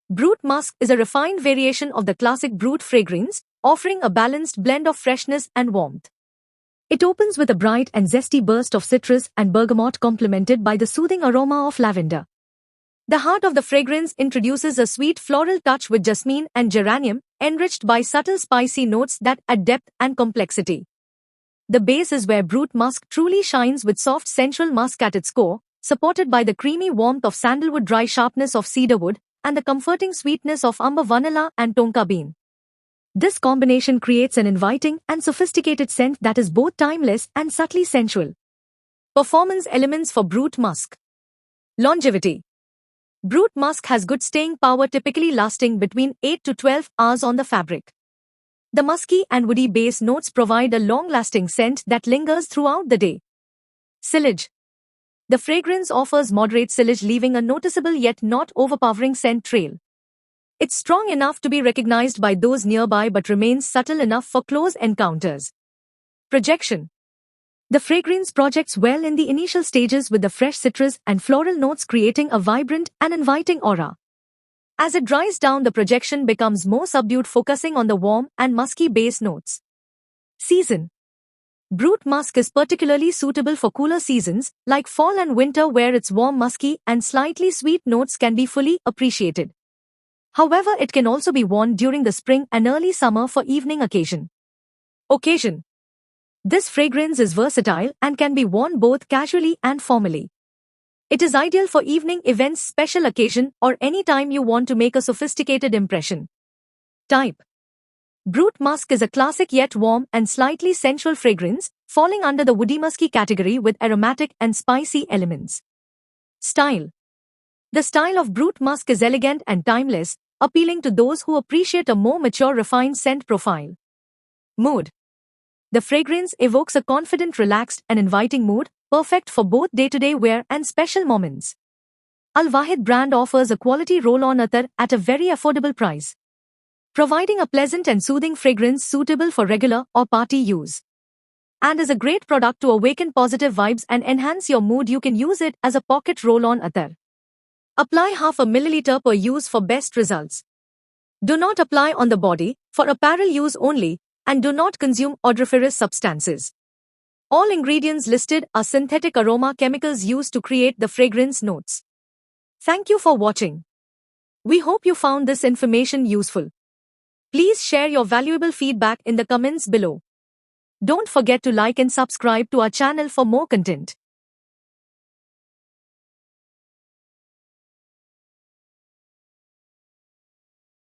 Brut Musk is a refined variation of the classic Brut fragrance, offering a balanced blend of freshness and warmth. It opens with a bright and zesty burst of citrus and bergamot complemented by the soothing aroma of lavender. The heart of the fragrance introduces a sweet floral touch with jasmine and geranium, enriched by subtle spicy notes that add depth and complexity. The base is where Brut Musk truly shines with soft sensual musk at its core, supported by the creamy warmth of sandalwood, dry sharpness of cedarwood, and the comforting sweetness of amber vanilla and tonka bean. This combination creates an inviting and sophisticated scent that is both timeless and subtly sensual. Performance elements for Brut Musk. Longevity. Brut Musk has good staying power, typically lasting between 8 to 12 hours on the fabric. The musky and woody base notes provide a long-lasting scent that lingers throughout the day. Sillage. The fragrance offers moderate sillage, leaving a noticeable yet not overpowering scent trail. It's strong enough to be recognized by those nearby but remains subtle enough for close encounters. Projection. The fragrance projects well in the initial stages with the fresh citrus and floral notes creating a vibrant and inviting aura. As it dries down, the projection becomes more subdued, focusing on the warm and musky base notes. Season. Brut Musk is particularly suitable for cooler seasons, like fall and winter, where its warm, musky, and slightly sweet notes can be fully appreciated. However, it can also be worn during the spring and early summer for evening occasion. Occasion. This fragrance is versatile and can be worn both casually and formally. It is ideal for evening events, special occasion, or any time you want to make a sophisticated impression. Type. Brut Musk is a classic yet warm and slightly sensual fragrance, falling under the woody musky category with aromatic and spicy elements. Style. The style of Brut Musk is elegant and timeless, appealing to those who appreciate a more mature, refined scent profile. Mood. The fragrance evokes a confident, relaxed, and inviting mood, perfect for both day-to-day wear and special moments. Al Wahid brand offers a quality roll-on attar at a very affordable price, providing a pleasant and soothing fragrance suitable for regular or party use. And is a great product to awaken positive vibes and enhance your mood. You can use it as a pocket roll-on attar. Apply half a milliliter per use for best results. Do not apply on the body, for apparel use only, and do not consume odoriferous substances. All ingredients listed are synthetic aroma chemicals used to create the fragrance notes. Thank you for watching. We hope you found this information useful. Please share your valuable feedback in the comments below. Don't forget to like and subscribe to our channel for more content.